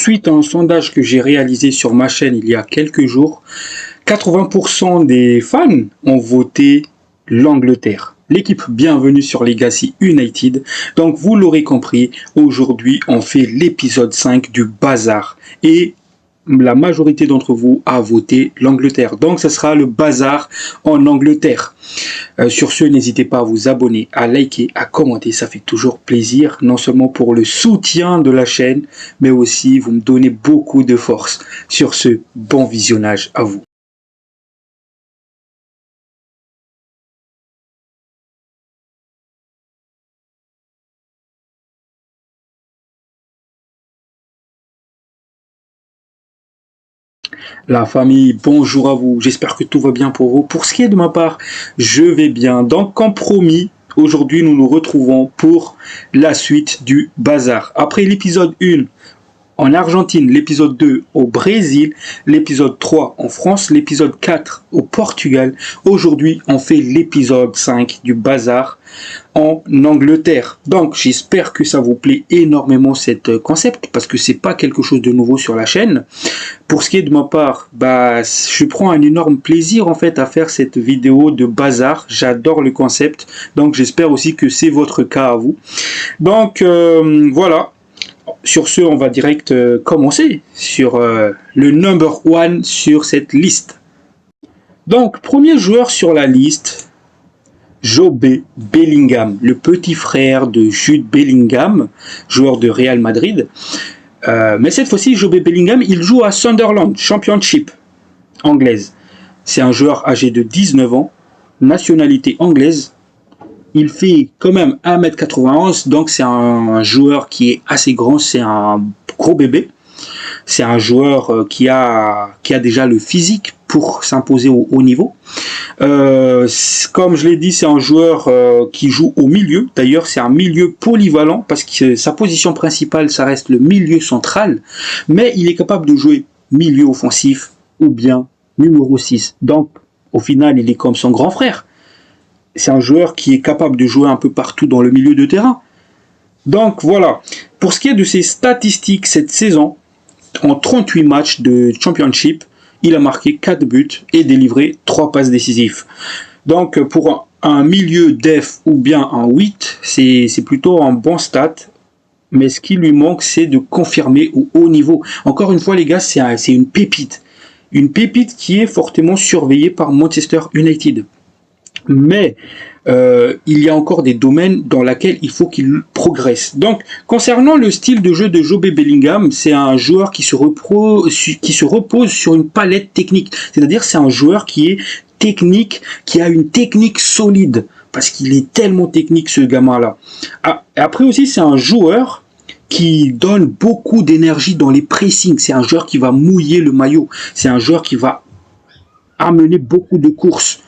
Suite à un sondage que j'ai réalisé sur ma chaîne il y a quelques jours, 80% des fans ont voté l'Angleterre. L'équipe bienvenue sur Legacy United. Donc vous l'aurez compris, aujourd'hui on fait l'épisode 5 du bazar. Et la majorité d'entre vous a voté l'Angleterre. Donc ce sera le bazar en Angleterre. Sur ce, n'hésitez pas à vous abonner, à liker, à commenter. Ça fait toujours plaisir, non seulement pour le soutien de la chaîne, mais aussi vous me donnez beaucoup de force. Sur ce, bon visionnage à vous. La famille, bonjour à vous, j'espère que tout va bien pour vous. Pour ce qui est de ma part, je vais bien. Donc, comme promis, aujourd'hui nous nous retrouvons pour la suite du bazar. Après l'épisode 1 en Argentine, l'épisode 2 au Brésil, l'épisode 3 en France, l'épisode 4 au Portugal. Aujourd'hui, on fait l'épisode 5 du bazar en Angleterre. Donc, j'espère que ça vous plaît énormément cet concept parce que c'est pas quelque chose de nouveau sur la chaîne. Pour ce qui est de ma part, je prends un énorme plaisir en fait à faire cette vidéo de bazar. J'adore le concept. Donc, j'espère aussi que c'est votre cas à vous. Donc, voilà. Sur ce, on va direct commencer sur le number 1 sur cette liste. Donc, premier joueur sur la liste, Jobe Bellingham, le petit frère de Jude Bellingham, joueur de Real Madrid. Mais cette fois-ci, Jobe Bellingham, il joue à Sunderland, Championship anglaise. C'est un joueur âgé de 19 ans, nationalité anglaise. Il fait quand même 1m91, donc c'est un joueur qui est assez grand, c'est un gros bébé. C'est un joueur qui a déjà le physique pour s'imposer au haut niveau. Comme je l'ai dit, c'est un joueur qui joue au milieu. D'ailleurs, c'est un milieu polyvalent parce que sa position principale, ça reste le milieu central. Mais il est capable de jouer milieu offensif ou bien numéro 6. Donc, au final, il est comme son grand frère. C'est un joueur qui est capable de jouer un peu partout dans le milieu de terrain. Donc voilà, pour ce qui est de ses statistiques cette saison, en 38 matchs de Championship, il a marqué 4 buts et délivré 3 passes décisives. Donc pour un milieu def ou bien un 8, c'est plutôt un bon stat. Mais ce qui lui manque, c'est de confirmer au haut niveau. Encore une fois les gars, c'est une pépite. Une pépite qui est fortement surveillée par Manchester United. Mais il y a encore des domaines dans lesquels il faut qu'il progresse. Donc, concernant le style de jeu de Jobe Bellingham, c'est un joueur qui se repose sur une palette technique. C'est-à-dire, c'est un joueur qui est technique, qui a une technique solide, parce qu'il est tellement technique, ce gamin-là. Après aussi, c'est un joueur qui donne beaucoup d'énergie dans les pressings. C'est un joueur qui va mouiller le maillot. C'est un joueur qui va amener beaucoup de courses.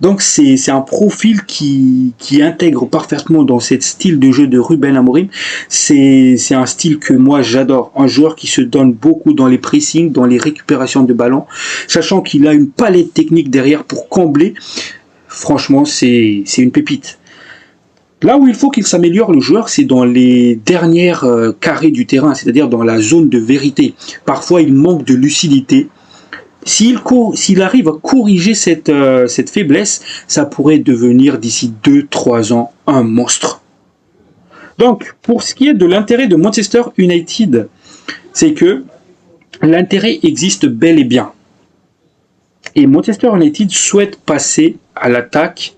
Donc c'est un profil qui intègre parfaitement dans ce style de jeu de Ruben Amorim. C'est un style que moi j'adore. Un joueur qui se donne beaucoup dans les pressings, dans les récupérations de ballons, sachant qu'il a une palette technique derrière pour combler. Franchement, c'est une pépite. Là où il faut qu'il s'améliore, le joueur, c'est dans les dernières carrés du terrain, c'est-à-dire dans la zone de vérité. Parfois, il manque de lucidité. S'il arrive à corriger cette faiblesse, ça pourrait devenir d'ici 2-3 ans un monstre. Donc, pour ce qui est de l'intérêt de Manchester United, c'est que l'intérêt existe bel et bien. Et Manchester United souhaite passer à l'attaque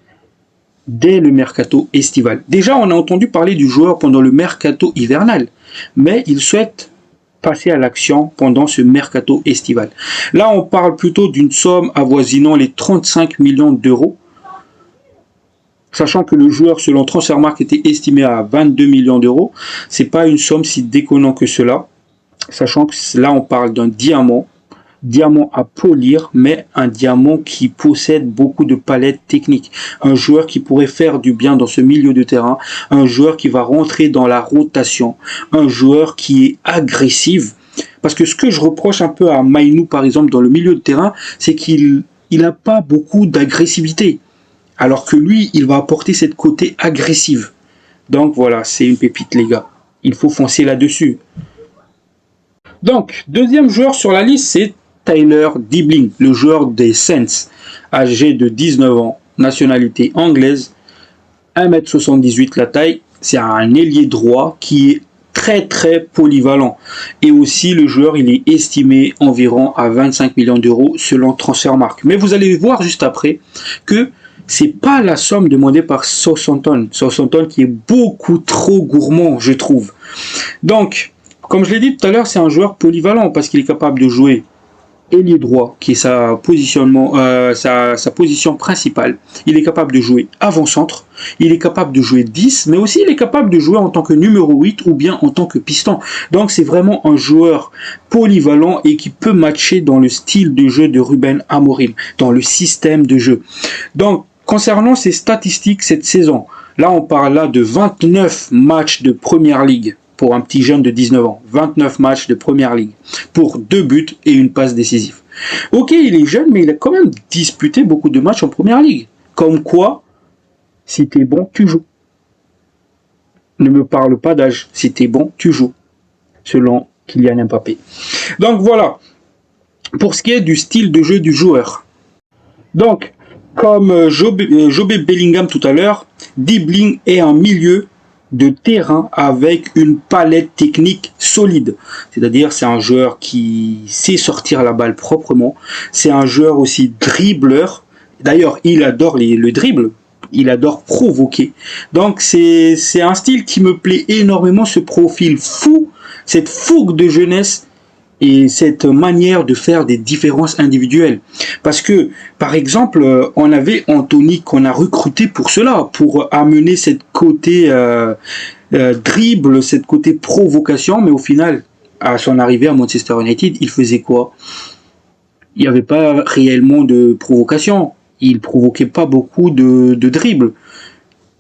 dès le mercato estival. Déjà, on a entendu parler du joueur pendant le mercato hivernal, mais il souhaite passer à l'action pendant ce mercato estival. Là, on parle plutôt d'une somme avoisinant les 35 millions d'euros, sachant que le joueur, selon Transfermarkt, était estimé à 22 millions d'euros. C'est pas une somme si déconnante que cela, sachant que là, on parle d'un diamant à polir, mais un diamant qui possède beaucoup de palettes techniques. Un joueur qui pourrait faire du bien dans ce milieu de terrain, un joueur qui va rentrer dans la rotation, un joueur qui est agressif. Parce que ce que je reproche un peu à Mainoo, par exemple, dans le milieu de terrain, c'est qu'il n'a pas beaucoup d'agressivité. Alors que lui, il va apporter cette côté agressive. Donc voilà, c'est une pépite, les gars. Il faut foncer là-dessus. Donc, deuxième joueur sur la liste, c'est Tyler Dibling, le joueur des Saints, âgé de 19 ans, nationalité anglaise, 1m78 la taille. C'est un ailier droit qui est très très polyvalent. Et aussi, le joueur, il est estimé environ à 25 millions d'euros selon Transfermarkt. Mais vous allez voir juste après que c'est pas la somme demandée par Southampton. Southampton qui est beaucoup trop gourmand, je trouve. Donc, comme je l'ai dit tout à l'heure, c'est un joueur polyvalent parce qu'il est capable de jouer ailier droit, qui est sa position principale. Il est capable de jouer avant-centre, il est capable de jouer 10, mais aussi il est capable de jouer en tant que numéro 8 ou bien en tant que piston. Donc c'est vraiment un joueur polyvalent et qui peut matcher dans le style de jeu de Ruben Amorim, dans le système de jeu. Donc, concernant ses statistiques cette saison, là on parle là de 29 matchs de Première Ligue pour un petit jeune de 19 ans. 29 matchs de Première Ligue pour 2 buts et une passe décisive. Ok, il est jeune, mais il a quand même disputé beaucoup de matchs en Première Ligue. Comme quoi, si t'es bon, tu joues. Ne me parle pas d'âge. Si t'es bon, tu joues. Selon Kylian Mbappé. Donc voilà, pour ce qui est du style de jeu du joueur. Donc, comme Jobé Bellingham tout à l'heure, Dibling est un milieu de terrain avec une palette technique solide. C'est-à-dire, c'est un joueur qui sait sortir la balle proprement. C'est un joueur aussi dribbleur. D'ailleurs, il adore le dribble. Il adore provoquer. Donc, c'est un style qui me plaît énormément, ce profil fou, cette fougue de jeunesse et cette manière de faire des différences individuelles. Parce que, par exemple, on avait Anthony qu'on a recruté pour cela, pour amener cette côté dribble, cette côté provocation, mais au final, à son arrivée à Manchester United, il faisait quoi? Il n'y avait pas réellement de provocation. Il provoquait pas beaucoup de dribble.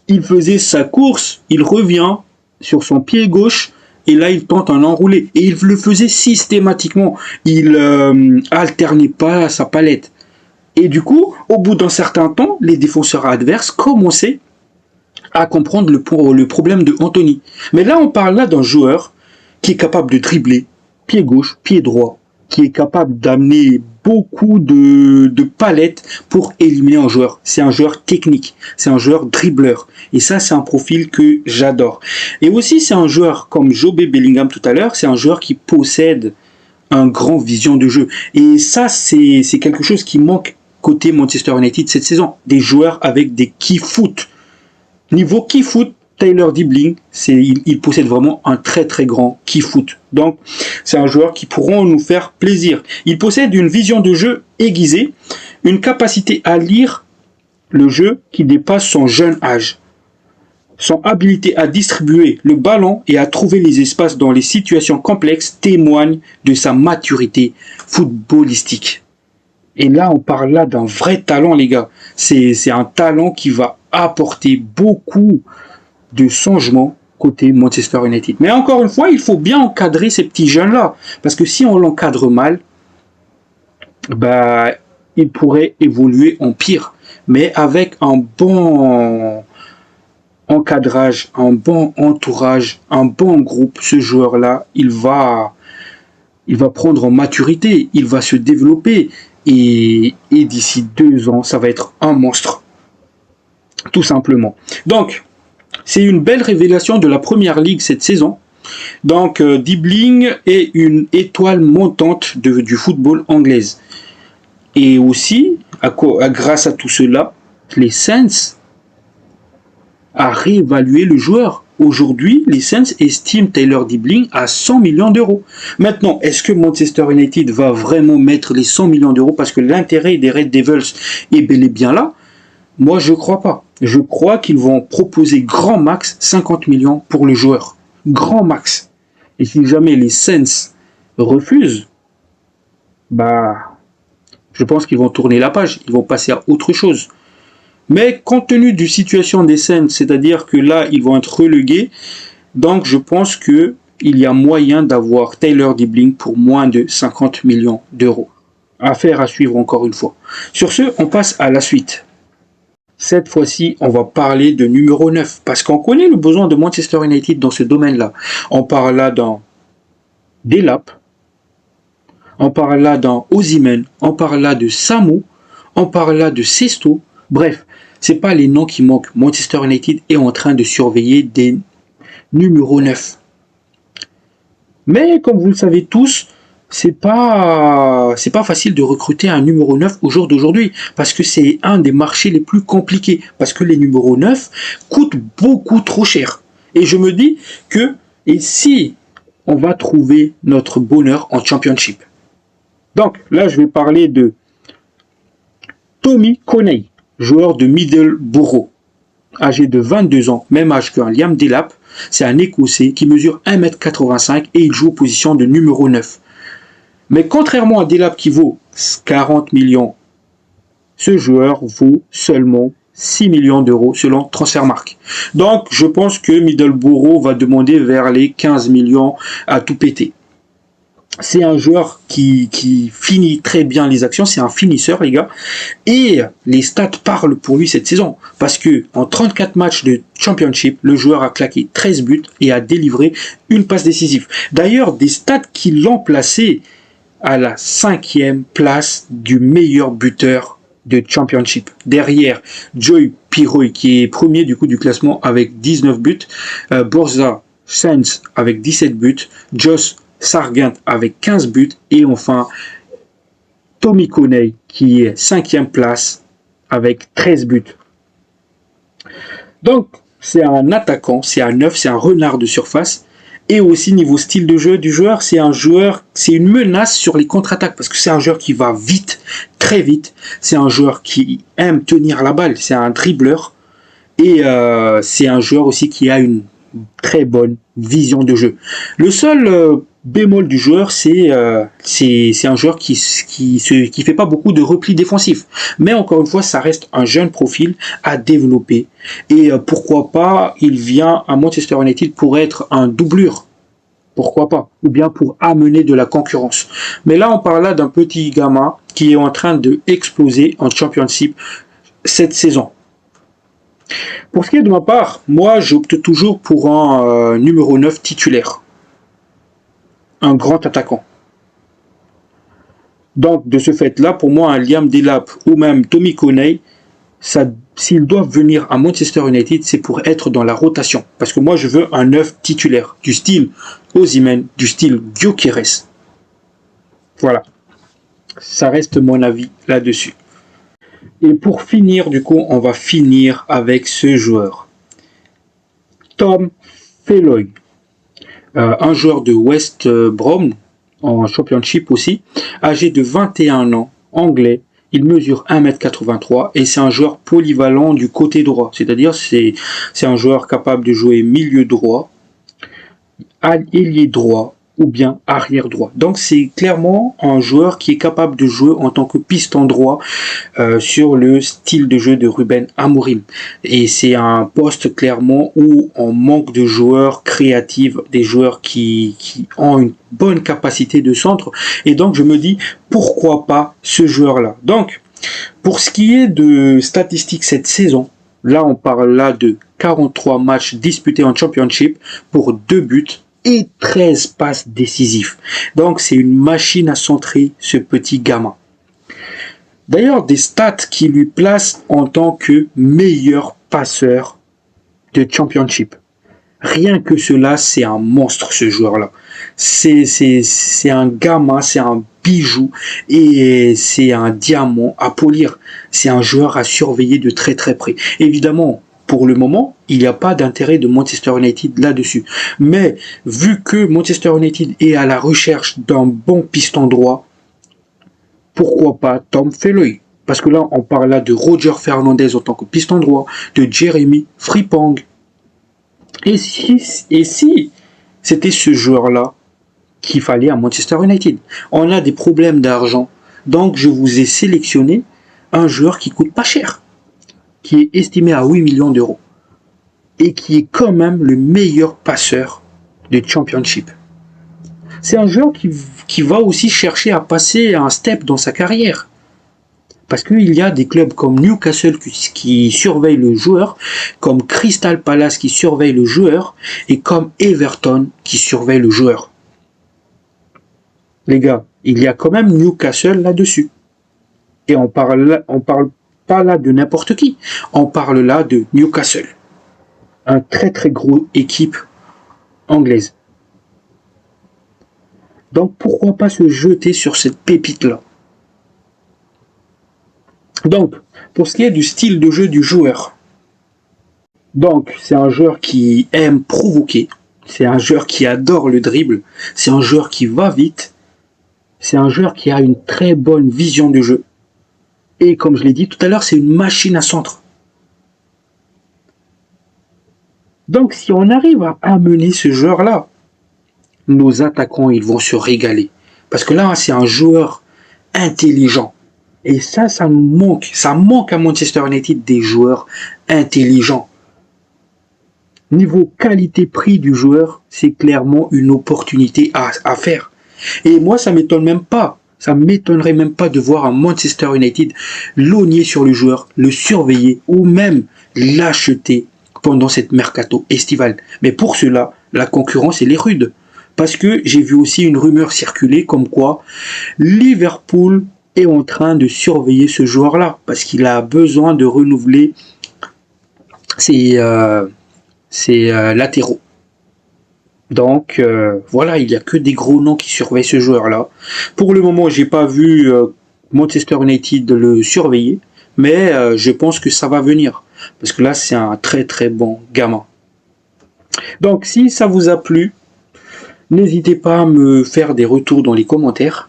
Il faisait sa course, il revient sur son pied gauche, et là il tente un enroulé et il le faisait systématiquement, il alternait pas sa palette et du coup au bout d'un certain temps les défenseurs adverses commençaient à comprendre le problème de Anthony. Mais là on parle là d'un joueur qui est capable de dribbler pied gauche, pied droit, qui est capable d'amener beaucoup de palettes pour éliminer un joueur. C'est un joueur technique, c'est un joueur dribbleur. Et ça, c'est un profil que j'adore. Et aussi, c'est un joueur, comme Jobé Bellingham tout à l'heure, c'est un joueur qui possède un grand vision de jeu. Et ça, c'est quelque chose qui manque côté Manchester United cette saison. Des joueurs avec des key-foot. Niveau key-foot, Tyler Dibling, il possède vraiment un très très grand key-foot. Donc, c'est un joueur qui pourra nous faire plaisir. Il possède une vision de jeu aiguisée, une capacité à lire le jeu qui dépasse son jeune âge. Son habilité à distribuer le ballon et à trouver les espaces dans les situations complexes témoigne de sa maturité footballistique. Et là, on parle là d'un vrai talent, les gars. C'est un talent qui va apporter beaucoup de changements côté Manchester United. Mais encore une fois, il faut bien encadrer ces petits jeunes-là. Parce que si on l'encadre mal, bah, il pourrait évoluer en pire. Mais avec un bon encadrage, un bon entourage, un bon groupe, ce joueur-là, il va prendre en maturité, il va se développer et d'ici 2 ans, ça va être un monstre. Tout simplement. Donc, c'est une belle révélation de la Première Ligue cette saison. Donc, Dibling est une étoile montante du football anglaise. Et aussi, grâce à tout cela, les Saints a réévalué le joueur. Aujourd'hui, les Saints estiment Tyler Dibling à 100 millions d'euros. Maintenant, est-ce que Manchester United va vraiment mettre les 100 millions d'euros parce que l'intérêt des Red Devils est bel et bien là? Moi, je ne crois pas. Je crois qu'ils vont proposer grand max 50 millions pour le joueur. Grand max. Et si jamais les Saints refusent, bah, je pense qu'ils vont tourner la page. Ils vont passer à autre chose. Mais compte tenu de la situation des Saints, c'est-à-dire que là, ils vont être relégués, donc je pense qu'il y a moyen d'avoir Tyler Dibling pour moins de 50 millions d'euros. Affaire à suivre encore une fois. Sur ce, on passe à la suite. Cette fois-ci, on va parler de numéro 9, parce qu'on connaît le besoin de Manchester United dans ce domaine-là. On parle là d'un Delap, on parle là d'un Osimhen, on parle là de Samu, on parle là de Sesto. Bref, c'est pas les noms qui manquent. Manchester United est en train de surveiller des numéros 9. Mais comme vous le savez tous, c'est pas facile de recruter un numéro 9 au jour d'aujourd'hui parce que c'est un des marchés les plus compliqués parce que les numéros 9 coûtent beaucoup trop cher. Et je me dis que et si on va trouver notre bonheur en Championship. Donc là, je vais parler de Tommy Coney, joueur de Middlesbrough, âgé de 22 ans, même âge qu'un Liam Delap. C'est un Écossais qui mesure 1m85 et il joue en position de numéro 9. Mais contrairement à Delap qui vaut 40 millions, ce joueur vaut seulement 6 millions d'euros selon Transfermarkt. Donc je pense que Middlesbrough va demander vers les 15 millions à tout péter. C'est un joueur qui finit très bien les actions, c'est un finisseur les gars, et les stats parlent pour lui cette saison, parce que en 34 matchs de Championship, le joueur a claqué 13 buts et a délivré une passe décisive. D'ailleurs, des stats qui l'ont placé à la 5e place du meilleur buteur de Championship. Derrière, Joy Piroy qui est premier du coup du classement avec 19 buts, Borja Sainz avec 17 buts, Josh Sargent avec 15 buts et enfin Tommy Coney qui est 5e place avec 13 buts. Donc c'est un attaquant, c'est un 9, c'est un renard de surface. Et aussi niveau style de jeu du joueur, c'est une menace sur les contre-attaques parce que c'est un joueur qui va vite, très vite. C'est un joueur qui aime tenir la balle, c'est un dribbleur et c'est un joueur aussi qui a une très bonne vision de jeu. Le seul bémol du joueur, c'est un joueur qui fait pas beaucoup de replis défensifs. Mais encore une fois, ça reste un jeune profil à développer. Et pourquoi pas, il vient à Manchester United pour être un doublure. Pourquoi pas? Ou bien pour amener de la concurrence. Mais là, on parle là d'un petit gamin qui est en train de exploser en Championship cette saison. Pour ce qui est de ma part, moi, j'opte toujours pour un numéro 9 titulaire. Un grand attaquant. Donc, de ce fait-là, pour moi, un Liam Delap ou même Tommy Coney, s'ils doivent venir à Manchester United, c'est pour être dans la rotation. Parce que moi, je veux un 9 titulaire, du style Osimhen, du style Gyökeres. Voilà. Ça reste mon avis là-dessus. Et pour finir, du coup, on va finir avec ce joueur. Tom Feloy. Un joueur de West Brom, en Championship aussi, âgé de 21 ans, anglais. Il mesure 1m83 et c'est un joueur polyvalent du côté droit. C'est-à-dire c'est un joueur capable de jouer milieu droit, ailier droit ou bien arrière droit. Donc c'est clairement un joueur qui est capable de jouer en tant que piston droit sur le style de jeu de Ruben Amorim. Et c'est un poste clairement où on manque de joueurs créatifs, des joueurs qui ont une bonne capacité de centre. Et donc je me dis pourquoi pas ce joueur-là. Donc pour ce qui est de statistiques cette saison, là on parle là de 43 matchs disputés en Championship pour 2 buts et 13 passes décisives. Donc c'est une machine à centrer ce petit gamin. D'ailleurs, des stats qui lui placent en tant que meilleur passeur de Championship. Rien que cela, c'est un monstre ce joueur-là. C'est un gamin, c'est un bijou et c'est un diamant à polir. C'est un joueur à surveiller de très très près. Évidemment, pour le moment, il n'y a pas d'intérêt de Manchester United là-dessus. Mais vu que Manchester United est à la recherche d'un bon piston droit, pourquoi pas Tom Feloy? Parce que là, on parle là de Roger Fernandez en tant que piston droit, de Jeremy Frimpong. Et si c'était ce joueur-là qu'il fallait à Manchester United? On a des problèmes d'argent. Donc, je vous ai sélectionné un joueur qui coûte pas cher, qui est estimé à 8 millions d'euros et qui est quand même le meilleur passeur de Championship. C'est un joueur qui va aussi chercher à passer un step dans sa carrière. Parce qu'il y a des clubs comme Newcastle qui surveillent le joueur, comme Crystal Palace qui surveille le joueur, et comme Everton qui surveille le joueur. Les gars, il y a quand même Newcastle là-dessus. Et on parle pas là de n'importe qui. On parle là de Newcastle. Un très très gros équipe anglaise. Donc pourquoi pas se jeter sur cette pépite-là? Donc, pour ce qui est du style de jeu du joueur. Donc, c'est un joueur qui aime provoquer. C'est un joueur qui adore le dribble. C'est un joueur qui va vite. C'est un joueur qui a une très bonne vision du jeu. Et comme je l'ai dit tout à l'heure, c'est une machine à centre. Donc, si on arrive à amener ce joueur-là, nos attaquants, ils vont se régaler. Parce que là, c'est un joueur intelligent. Et ça nous manque. Ça manque à Manchester United des joueurs intelligents. Niveau qualité-prix du joueur, c'est clairement une opportunité à faire. Et moi, ça m'étonne même pas. Ça m'étonnerait même pas de voir un Manchester United logner sur le joueur, le surveiller ou même l'acheter pendant cette mercato estivale. Mais pour cela, la concurrence, elle est rude. Parce que j'ai vu aussi une rumeur circuler comme quoi Liverpool est en train de surveiller ce joueur-là parce qu'il a besoin de renouveler ses latéraux. Donc voilà, il n'y a que des gros noms qui surveillent ce joueur-là. Pour le moment, j'ai pas vu Manchester United le surveiller, mais je pense que ça va venir parce que là, c'est un très très bon gamin. Donc si ça vous a plu, n'hésitez pas à me faire des retours dans les commentaires.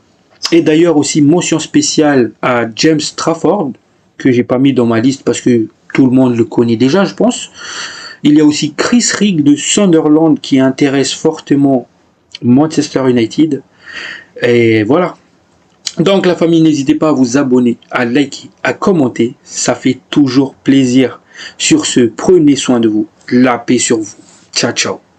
Et d'ailleurs aussi mention spéciale à James Trafford, que j'ai pas mis dans ma liste parce que tout le monde le connaît déjà, je pense. Il y a aussi Chris Rigg de Sunderland qui intéresse fortement Manchester United. Et voilà. Donc la famille, n'hésitez pas à vous abonner, à liker, à commenter. Ça fait toujours plaisir. Sur ce, prenez soin de vous. La paix sur vous. Ciao, ciao.